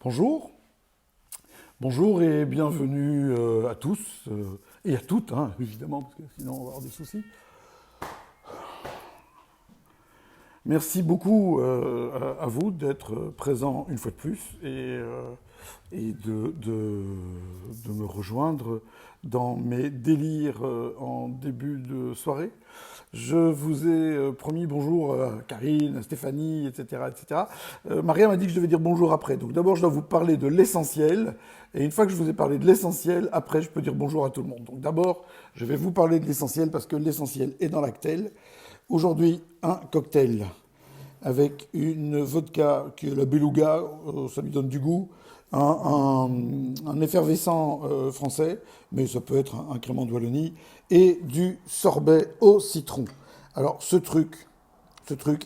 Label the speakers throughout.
Speaker 1: Bonjour, bonjour et bienvenue à tous et à toutes, hein, évidemment, parce que sinon on va avoir des soucis. Merci beaucoup à vous d'être présents une fois de plus et de me rejoindre dans mes délires en début de soirée. Je vous ai promis bonjour à Karine, à Stéphanie, etc. etc. Maria m'a dit que je devais dire bonjour après. Donc d'abord, je dois vous parler de l'essentiel. Et une fois que je vous ai parlé de l'essentiel, après, je peux dire bonjour à tout le monde. Donc d'abord, je vais vous parler de l'essentiel parce que l'essentiel est dans l'actel. Aujourd'hui, un cocktail avec une vodka qui est la Beluga, ça lui donne du goût, un effervescent français, mais ça peut être un crément de Wallonie, et du sorbet au citron. Alors ce truc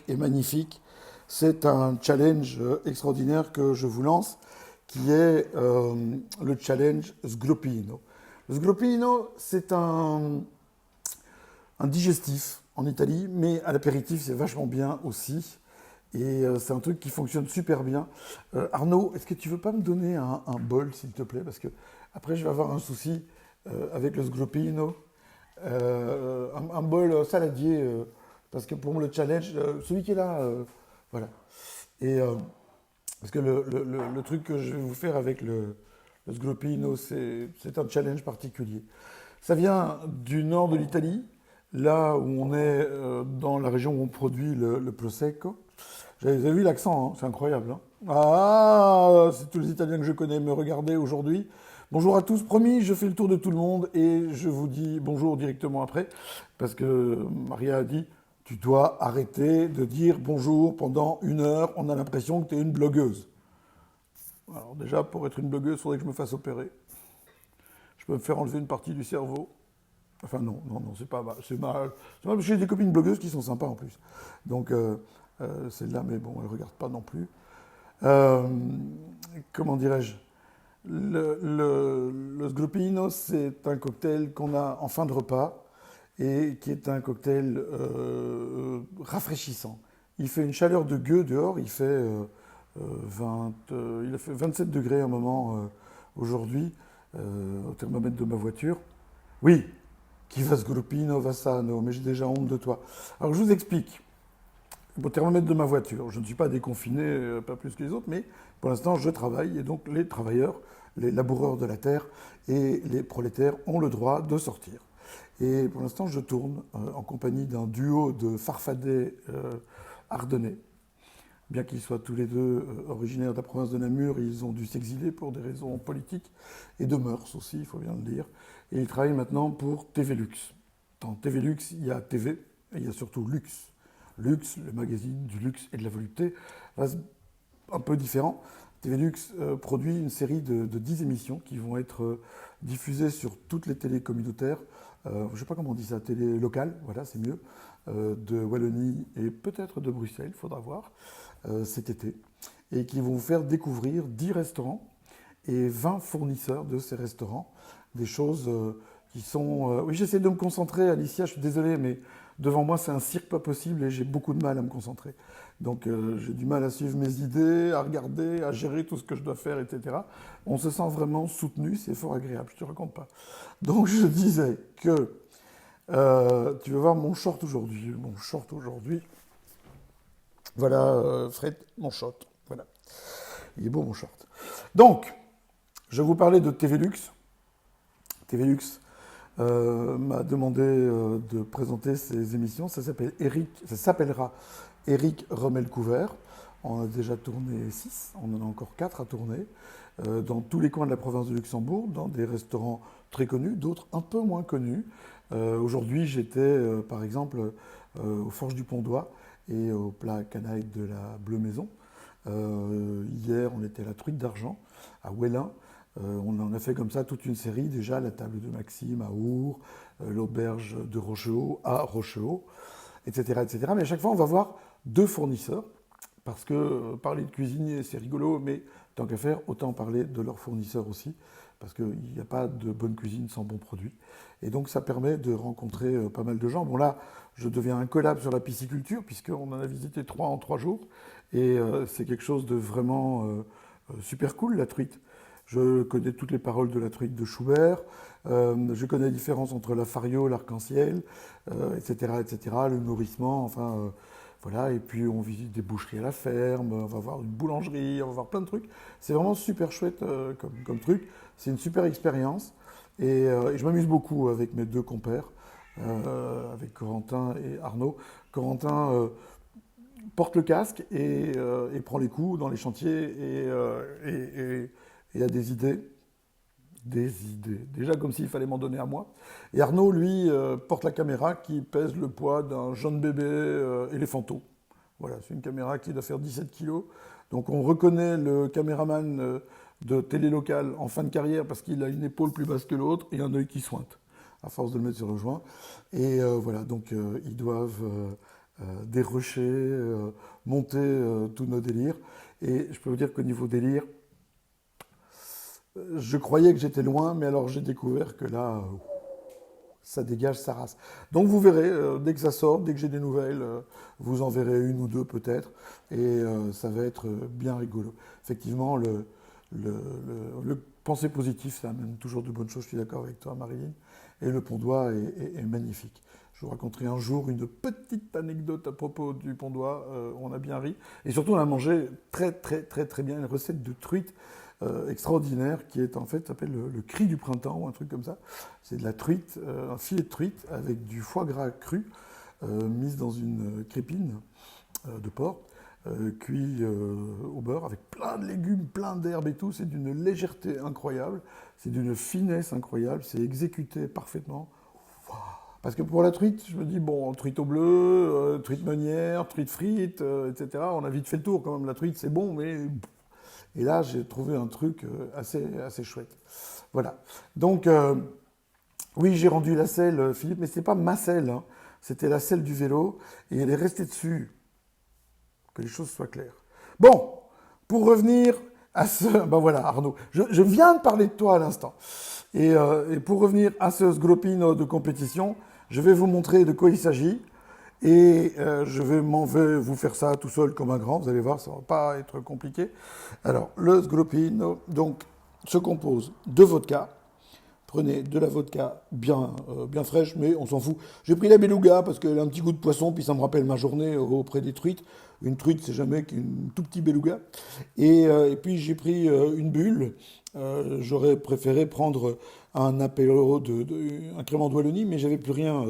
Speaker 1: est magnifique. C'est un challenge extraordinaire que je vous lance, qui est le challenge Sgropino. Le Sgropino, c'est un digestif en Italie, mais à l'apéritif, c'est vachement bien aussi. Et c'est un truc qui fonctionne super bien. Arnaud, est-ce que tu veux pas me donner un bol, s'il te plaît? Parce que après, je vais avoir un souci avec le sgropino. Un bol saladier, parce que pour le challenge, celui qui est là, voilà. Et parce que le truc que je vais vous faire avec le sgropino, c'est un challenge particulier. Ça vient du nord de l'Italie, là où on est dans la région où on produit le Prosecco. Vous avez vu l'accent, hein, c'est incroyable. Hein. Ah, c'est tous les Italiens que je connais me regarder aujourd'hui. Bonjour à tous, promis, je fais le tour de tout le monde et je vous dis bonjour directement après, parce que Maria a dit, tu dois arrêter de dire bonjour pendant 1 heure, on a l'impression que tu es une blogueuse. Alors déjà, pour être une blogueuse, il faudrait que je me fasse opérer. Je peux me faire enlever une partie du cerveau. Enfin non, non, non, c'est pas mal. C'est mal. C'est mal parce que j'ai des copines blogueuses qui sont sympas en plus. Donc celle-là, mais bon, elle ne regarde pas non plus. Euh, comment dirais-je? Le Sgropino, c'est un cocktail qu'on a en fin de repas et qui est un cocktail rafraîchissant. Il fait une chaleur de gueux dehors, il fait, 20, il a fait 27 degrés à un moment aujourd'hui au thermomètre de ma voiture. Oui, qui va Sgropino, va sano, mais j'ai déjà honte de toi. Alors je vous explique. Au thermomètre de ma voiture, je ne suis pas déconfiné, pas plus que les autres, mais pour l'instant je travaille et donc les travailleurs, les laboureurs de la terre et les prolétaires ont le droit de sortir. Et pour l'instant je tourne en compagnie d'un duo de farfadets ardennais. Bien qu'ils soient tous les deux originaires de la province de Namur, ils ont dû s'exiler pour des raisons politiques et de mœurs aussi, il faut bien le dire. Et ils travaillent maintenant pour TV Lux. Dans TV Lux, il y a TV et il y a surtout Lux. Lux, le magazine du luxe et de la volupté, reste un peu différent. TV Lux produit une série de 10 émissions qui vont être diffusées sur toutes les télés communautaires, je ne sais pas comment on dit ça, télé locale, voilà, c'est mieux, de Wallonie et peut-être de Bruxelles, il faudra voir, cet été, et qui vont vous faire découvrir 10 restaurants et 20 fournisseurs de ces restaurants, des choses qui sont... Oui, j'essaie de me concentrer, Alicia, je suis désolé, mais devant moi, c'est un cirque pas possible et j'ai beaucoup de mal à me concentrer. Donc j'ai du mal à suivre mes idées, à regarder, à gérer tout ce que je dois faire, etc. On se sent vraiment soutenu, c'est fort agréable, je te raconte pas. Donc je disais que tu vas voir mon short aujourd'hui. Mon short aujourd'hui. Voilà, Fred, mon short. Voilà. Il est beau mon short. Donc, je vais vous parler de TV Lux. TV Lux m'a demandé de présenter ses émissions. Ça s'appellera Eric Rommel-Couvert. On a déjà tourné 6, on en a encore 4 à tourner, dans tous les coins de la province de Luxembourg, dans des restaurants très connus, d'autres un peu moins connus. Aujourd'hui, j'étais par exemple aux Forges du Pont-d'Oie et au plat canaille de la Bleu Maison. Hier, on était à la Truite d'Argent, à Ouellin. On en a fait comme ça toute une série, déjà la table de Maxime à Our, l'auberge de Rochehaut à Rochehaut, etc., etc. Mais à chaque fois, on va voir 2 fournisseurs, parce que parler de cuisinier, c'est rigolo, mais tant qu'à faire, autant parler de leurs fournisseurs aussi, parce qu'il n'y a pas de bonne cuisine sans bons produits. Et donc ça permet de rencontrer pas mal de gens. Bon là, je deviens un collab sur la pisciculture, puisqu'on en a visité 3 en 3 jours, et c'est quelque chose de vraiment super cool, la truite. Je connais toutes les paroles de la truite de Schubert. Je connais la différence entre la fario, l'arc-en-ciel, etc., etc., le nourrissement, enfin, voilà. Et puis on visite des boucheries à la ferme, on va voir une boulangerie, on va voir plein de trucs. C'est vraiment super chouette comme truc. C'est une super expérience. Et je m'amuse beaucoup avec mes deux compères, avec Corentin et Arnaud. Corentin porte le casque et prend les coups dans les chantiers et a des idées. Des idées. Déjà comme s'il fallait m'en donner à moi. Et Arnaud, lui, porte la caméra qui pèse le poids d'un jeune bébé éléphanto. Voilà, c'est une caméra qui doit faire 17 kilos. Donc on reconnaît le caméraman de télé locale en fin de carrière parce qu'il a une épaule plus basse que l'autre et un œil qui sointe, à force de le mettre sur le joint. Et voilà, donc ils doivent dérocher, monter tous nos délires. Et je peux vous dire qu'au niveau délire, je croyais que j'étais loin, mais alors j'ai découvert que là, ça dégage sa race. Donc vous verrez, dès que ça sort, dès que j'ai des nouvelles, vous en verrez une ou deux peut-être, et ça va être bien rigolo. Effectivement, le penser positif, ça amène toujours de bonnes choses, je suis d'accord avec toi Marilyn, et le Pont d'Oie est magnifique. Je vous raconterai un jour une petite anecdote à propos du Pont d'Oie, on a bien ri, et surtout on a mangé très très très très bien une recette de truite extraordinaire qui est en fait s'appelle le cri du printemps ou un truc comme ça. C'est de la truite, un filet de truite avec du foie gras cru mis dans une crépine de porc, cuit au beurre avec plein de légumes, plein d'herbes et tout. C'est d'une légèreté incroyable, c'est d'une finesse incroyable, c'est exécuté parfaitement. Parce que pour la truite, je me dis, bon, truite au bleu, truite meunière, truite frite, etc. On a vite fait le tour quand même. La truite, c'est bon, mais et là, j'ai trouvé un truc assez chouette. Voilà. Donc, oui, j'ai rendu la selle, Philippe, mais ce n'est pas ma selle. Hein. C'était la selle du vélo. Et elle est restée dessus. Que les choses soient claires. Bon, pour revenir à ce... Ben voilà, Arnaud. Je viens de parler de toi à l'instant. Et pour revenir à ce sgropino de compétition, je vais vous montrer de quoi il s'agit. Et je vais vous faire ça tout seul comme un grand, vous allez voir, ça ne va pas être compliqué. Alors, le sgropino donc, se compose de vodka. Prenez de la vodka bien fraîche, mais on s'en fout. J'ai pris la beluga parce qu'elle a un petit goût de poisson, puis ça me rappelle ma journée auprès des truites. Une truite, c'est jamais qu'une tout petit beluga. Et puis j'ai pris une bulle. J'aurais préféré prendre un apéro un crément de Wallonie, mais j'avais plus rien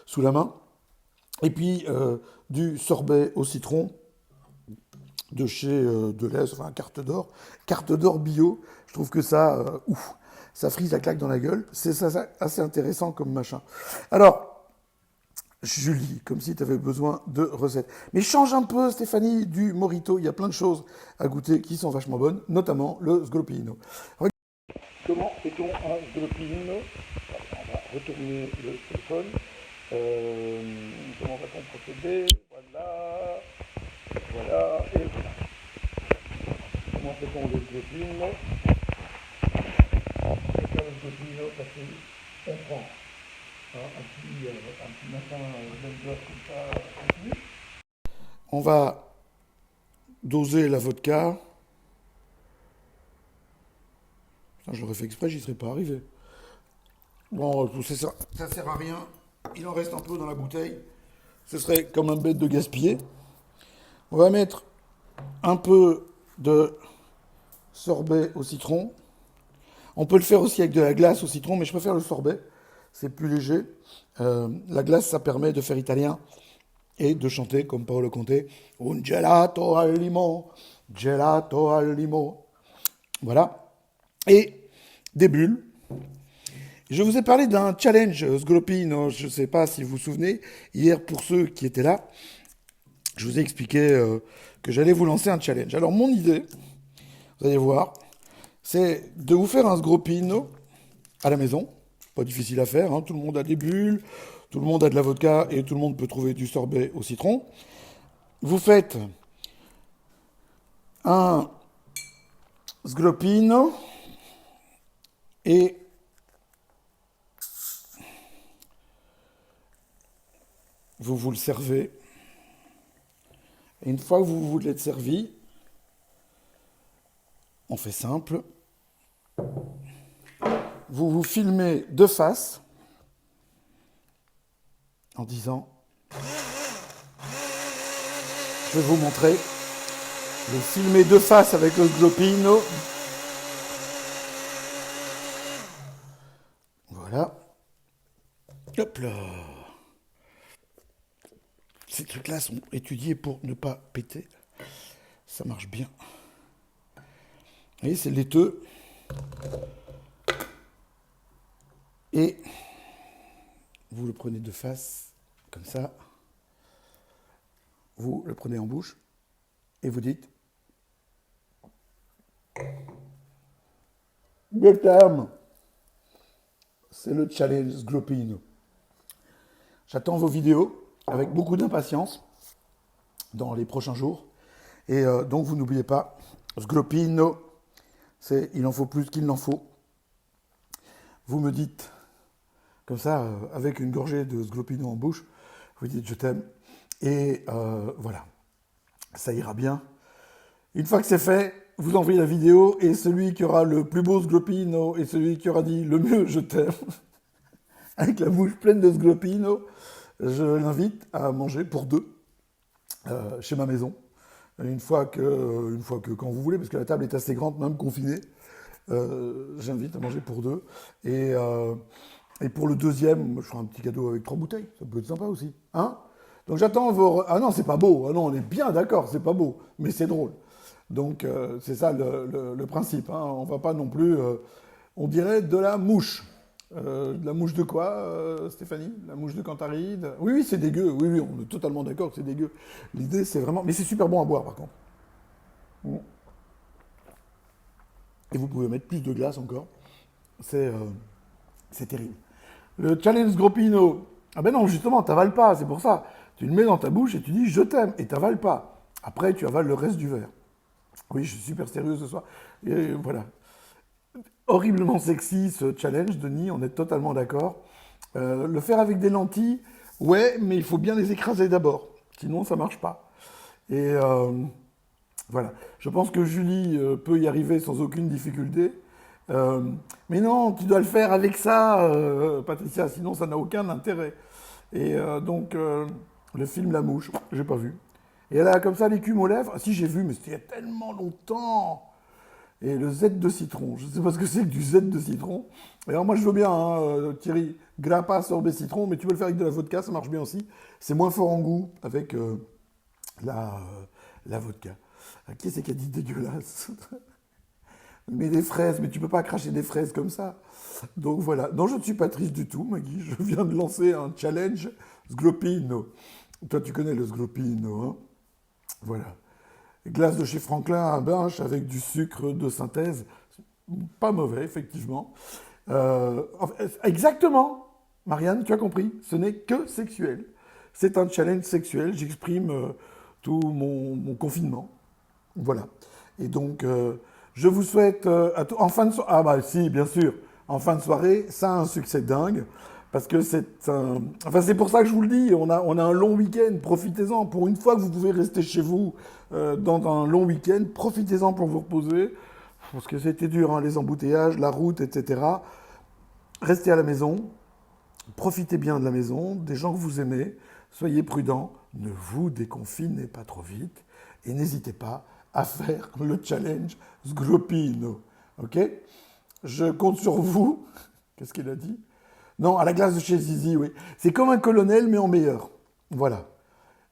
Speaker 1: sous la main. Et puis du sorbet au citron de chez Deleuze, enfin carte d'or bio. Je trouve que ça, ouf, ça frise la claque dans la gueule. C'est ça, assez intéressant comme machin. Alors, Julie, comme si tu avais besoin de recettes. Mais change un peu, Stéphanie, du Morito. Il y a plein de choses à goûter qui sont vachement bonnes, notamment le sgropino. Comment fait-on un sgropino? On va retourner le téléphone. Comment va-t-on procéder? Voilà, voilà, et voilà. Comment fait-on le sgropino? C'est pas le sgropino parce qu'on prend un petit matin d'albert comme ça continu. On va doser la vodka. Putain, je l'aurais fait exprès, j'y serais pas arrivé. Bon, ça sert à rien. Il en reste un peu dans la bouteille. Ce serait comme un bête de gaspiller. On va mettre un peu de sorbet au citron. On peut le faire aussi avec de la glace au citron, mais je préfère le sorbet. C'est plus léger. La glace, ça permet de faire italien et de chanter comme Paolo Conte. Un gelato al limon, gelato al limon. Voilà. Et des bulles. Je vous ai parlé d'un challenge Sgropino, je ne sais pas si vous vous souvenez. Hier, pour ceux qui étaient là, je vous ai expliqué que j'allais vous lancer un challenge. Alors, mon idée, vous allez voir, c'est de vous faire un sgropino à la maison. Pas difficile à faire, hein. Tout le monde a des bulles, tout le monde a de la vodka et tout le monde peut trouver du sorbet au citron. Vous faites un sgropino et vous le servez. Et une fois que vous l'êtes servi, On fait simple. Vous vous filmez de face en disant, je vais vous montrer, vous filmez de face avec le Sglopino. Voilà. Hop là. Ces trucs-là sont étudiés pour ne pas péter. Ça marche bien. Vous voyez, c'est laiteux. Et vous le prenez de face, comme ça. Vous le prenez en bouche et vous dites je t'aime. C'est le challenge Sglopino. J'attends vos vidéos avec beaucoup d'impatience dans les prochains jours. Et donc vous n'oubliez pas, Sglopino, c'est il en faut plus qu'il n'en faut. Vous me dites, comme ça, avec une gorgée de Sglopino en bouche, vous dites je t'aime. Et voilà, ça ira bien. Une fois que c'est fait, vous envoyez la vidéo et celui qui aura le plus beau Sglopino et celui qui aura dit le mieux je t'aime, avec la bouche pleine de Sglopino, je l'invite à manger pour deux chez ma maison. Une fois que quand vous voulez, parce que la table est assez grande, même confinée, j'invite à manger pour deux. Et pour le deuxième, je ferai un petit cadeau avec 3 bouteilles. Ça peut être sympa aussi. Hein? Donc j'attends vos... Ah non, c'est pas beau. Ah non, on est bien d'accord, c'est pas beau. Mais c'est drôle. Donc c'est ça le principe. Hein. On va pas non plus... on dirait de la mouche. De la mouche de quoi, Stéphanie? La mouche de Cantaride? Oui, oui, c'est dégueu. Oui, oui, on est totalement d'accord que c'est dégueu. L'idée, c'est vraiment... Mais c'est super bon à boire, par contre. Et vous pouvez mettre plus de glace encore. C'est terrible. Le challenge Sglopino. Ah ben non, justement, t'avales pas, c'est pour ça. Tu le mets dans ta bouche et tu dis « je t'aime » et t'avales pas. Après, tu avales le reste du verre. Oui, je suis super sérieux ce soir. Et voilà. Horriblement sexy ce challenge, Denis, on est totalement d'accord. Le faire avec des lentilles, ouais, mais il faut bien les écraser d'abord. Sinon, ça marche pas. Et voilà. Je pense que Julie peut y arriver sans aucune difficulté. Mais non, tu dois le faire avec ça, Patricia, sinon ça n'a aucun intérêt. Et donc, le film La Mouche, j'ai pas vu. Et elle a comme ça l'écume aux lèvres. Ah, si, j'ai vu, mais c'était il y a tellement longtemps. Et le Z de citron, je ne sais pas ce que c'est que du Z de citron. Et alors moi je veux bien, hein, Thierry, grappa, sorbet, citron, mais tu peux le faire avec de la vodka, ça marche bien aussi. C'est moins fort en goût avec la vodka. Qui c'est qui a dit dégueulasse? Mais des fraises, mais tu peux pas cracher des fraises comme ça. Donc voilà. Non, je ne suis pas triste du tout, Maggie. Je viens de lancer un challenge Sglopino. Toi, tu connais le Sglopino, hein? Voilà. Glace de chez Franklin à Binche avec du sucre de synthèse. Pas mauvais, effectivement. Exactement, Marianne, tu as compris. Ce n'est que sexuel. C'est un challenge sexuel. J'exprime tout mon confinement. Voilà. Et donc, je vous souhaite en fin de soirée. Ah bah si, bien sûr. En fin de soirée, ça a un succès dingue. Parce que c'est un... Enfin, c'est pour ça que je vous le dis, on a un long week-end, profitez-en. Pour une fois que vous pouvez rester chez vous dans un long week-end, profitez-en pour vous reposer. Parce que c'était dur, hein, les embouteillages, la route, etc. Restez à la maison, profitez bien de la maison, des gens que vous aimez, soyez prudents, ne vous déconfinez pas trop vite et n'hésitez pas à faire le challenge Sglopino. Ok? Je compte sur vous. Qu'est-ce qu'il a dit? Non, à la glace de chez Zizi, oui. C'est comme un colonel, mais en meilleur. Voilà.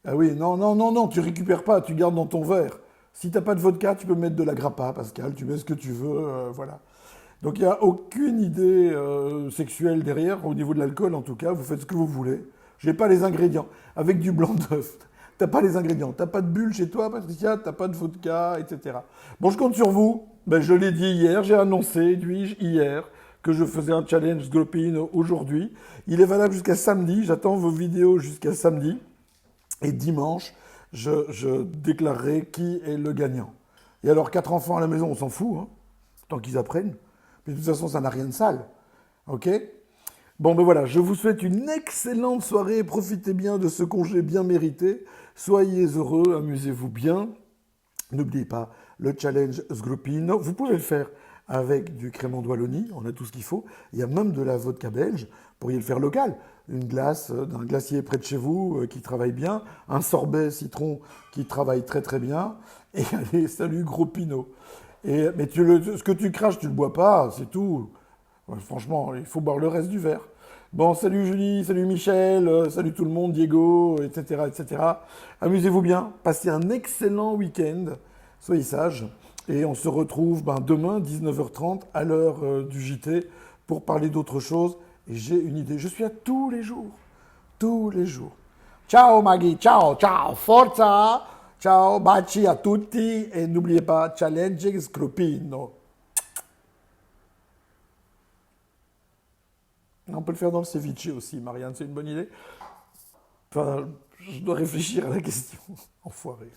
Speaker 1: Ah oui, non, tu récupères pas, tu gardes dans ton verre. Si t'as pas de vodka, tu peux mettre de la grappa, Pascal, tu mets ce que tu veux, voilà. Donc il n'y a aucune idée sexuelle derrière, au niveau de l'alcool en tout cas, vous faites ce que vous voulez. J'ai pas les ingrédients. Avec du blanc d'œuf, t'as pas les ingrédients. T'as pas de bulle chez toi, Patricia, t'as pas de vodka, etc. Bon, je compte sur vous. Ben, je l'ai dit hier, j'ai annoncé, dis-je, hier, que je faisais un challenge Sglopino aujourd'hui. Il est valable jusqu'à samedi. J'attends vos vidéos jusqu'à samedi. Et dimanche, je déclarerai qui est le gagnant. Et alors, 4 enfants à la maison, on s'en fout, hein, tant qu'ils apprennent. Mais de toute façon, ça n'a rien de sale. OK? Bon, ben voilà, je vous souhaite une excellente soirée. Profitez bien de ce congé bien mérité. Soyez heureux, amusez-vous bien. N'oubliez pas, le challenge Sgroupino. Vous pouvez le faire avec du crément d'Wallonie, on a tout ce qu'il faut. Il y a même de la vodka belge, vous pourriez le faire local. Une glace d'un glacier près de chez vous qui travaille bien, un sorbet citron qui travaille très très bien, et allez, salut gros Pinot. Mais ce que tu craches, tu le bois pas, c'est tout. Ouais, franchement, il faut boire le reste du verre. Bon, salut Julie, salut Michel, salut tout le monde, Diego, etc., etc. Amusez-vous bien, passez un excellent week-end, soyez sages, et on se retrouve demain, 19h30, à l'heure du JT, pour parler d'autre chose. Et j'ai une idée, je suis à tous les jours, tous les jours. Ciao Maggie, ciao, ciao, forza, ciao, baci a tutti, et n'oubliez pas, challenge Scrupino. On peut le faire dans le ceviche aussi, Marianne, c'est une bonne idée. Enfin, je dois réfléchir à la question. Enfoiré.